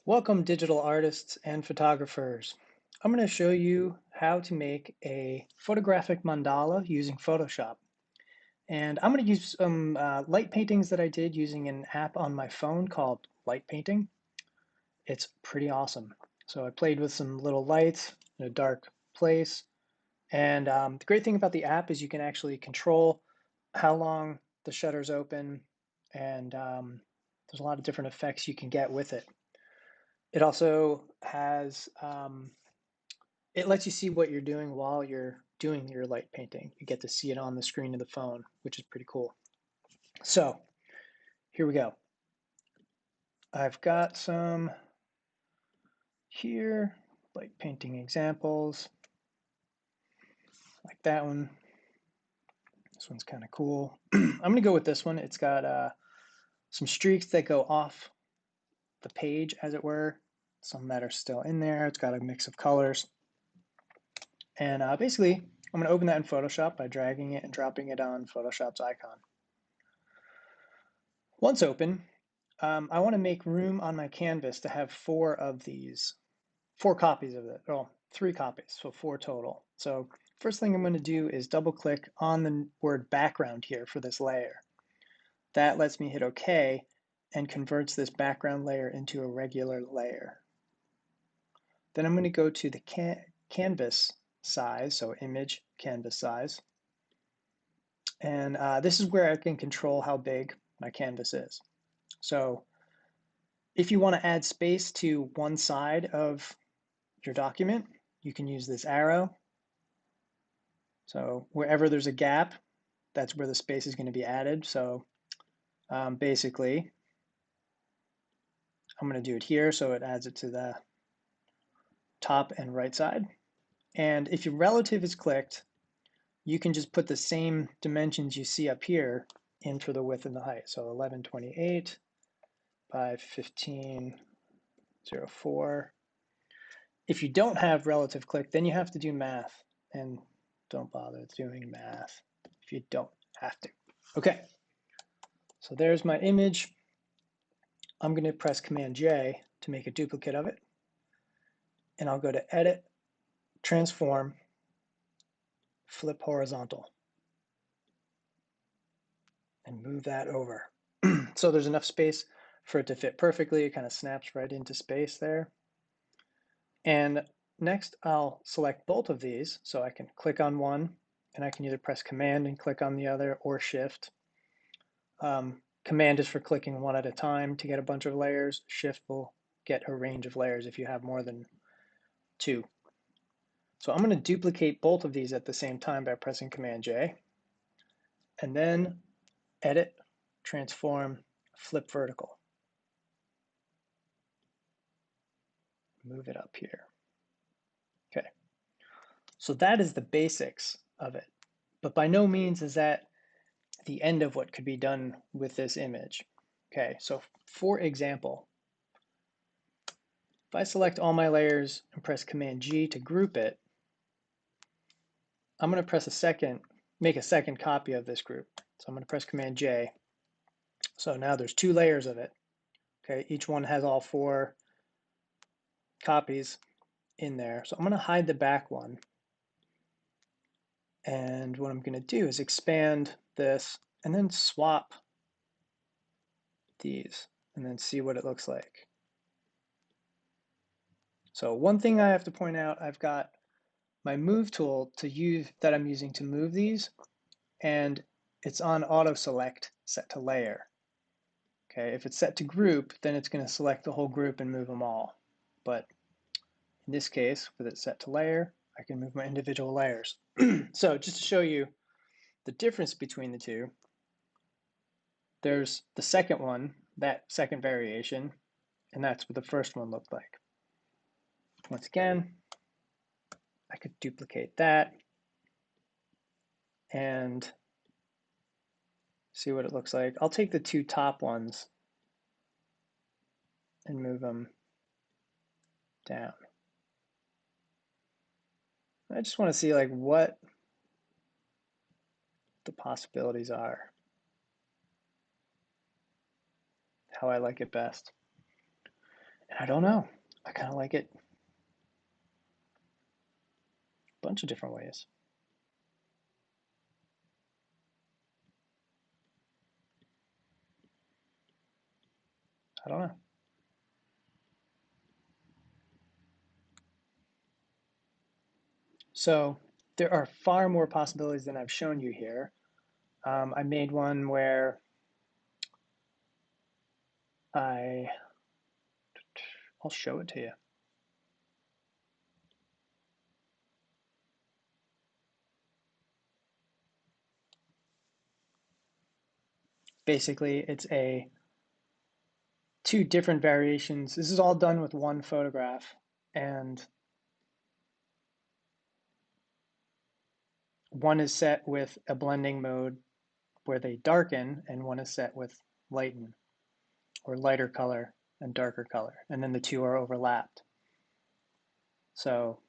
Welcome, digital artists and photographers. I'm going to show you how to make a photographic mandala using Photoshop. And I'm going to use some light paintings that I did using an app on my phone called Light Painting. It's pretty awesome. So I played with some little lights in a dark place. And the great thing about the app is you can actually control how long the shutter's open, and there's a lot of different effects you can get with it. It also has, it lets you see what you're doing while you're doing your light painting. You get to see it on the screen of the phone, which is pretty cool. So here we go. I've got some here, light painting examples, like that one. This one's kind of cool. I'm gonna go with this one. It's got some streaks that go off the page, as it were. Some that are still in there. It's got a mix of colors. And basically, I'm going to open that in Photoshop by dragging it and dropping it on Photoshop's icon. Once open, I want to make room on my canvas to have four copies of it. Well, three copies, so four total. So first thing I'm going to do is double click on the word background here for this layer. That lets me hit OK and converts this background layer into a regular layer. Then I'm going to go to the canvas size, so image canvas size. And this is where I can control how big my canvas is. So if you want to add space to one side of your document, you can use this arrow. So wherever there's a gap, that's where the space is going to be added. So basically, I'm going to do it here so it adds it to the top and right side. And if your relative is clicked, you can just put the same dimensions you see up here in for the width and the height. So 1128 by 1504. If you don't have relative click, then you have to do math, and don't bother doing math if you don't have to. Okay, so there's my image. I'm going to press Command J to make a duplicate of it, and I'll go to Edit, Transform, Flip Horizontal, and move that over. So there's enough space for it to fit perfectly. It kind of snaps right into space there. And next, I'll select both of these, so I can click on one, and I can either press Command and click on the other, or Shift. Command is for clicking one at a time to get a bunch of layers. Shift will get a range of layers if you have more than two. So I'm going to duplicate both of these at the same time by pressing Command J, and then Edit, Transform, Flip Vertical. Move it up here. Okay, so that is the basics of it, but by no means is that the end of what could be done with this image. Okay, so for example, if I select all my layers and press Command G to group it, I'm going to make a second copy of this group. So I'm going to press Command J. So now there's two layers of it. Okay, each one has all four copies in there. So I'm going to hide the back one. And what I'm going to do is expand this and then swap these and then see what it looks like. So one thing I have to point out, I've got my move tool that I'm using to move these, and it's on auto select set to layer. Okay, if it's set to group, then it's going to select the whole group and move them all. But in this case, with it set to layer, I can move my individual layers. So just to show you the difference between the two, there's the second one, that second variation, and that's what the first one looked like. Once again, I could duplicate that and see what it looks like. I'll take the two top ones and move them down. I just want to see like what the possibilities are, how I like it best. And I don't know, I kind of like it a bunch of different ways. I don't know. So there are far more possibilities than I've shown you here. I made one where I'll show it to you. Basically, it's two different variations. This is all done with one photograph, and one is set with a blending mode where they darken, and one is set with lighten, or lighter color and darker color, and then the two are overlapped. So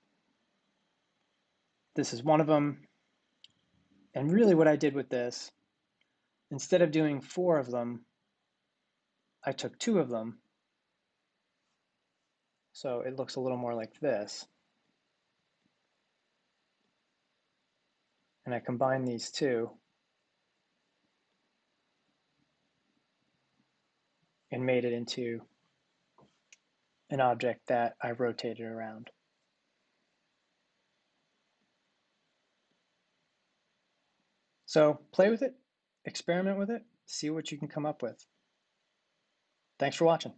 this is one of them. And really what I did with this, instead of doing 4 of them, I took 2 of them. So it looks a little more like this. And I combined these two and made it into an object that I rotated around. So play with it, experiment with it, see what you can come up with. Thanks for watching.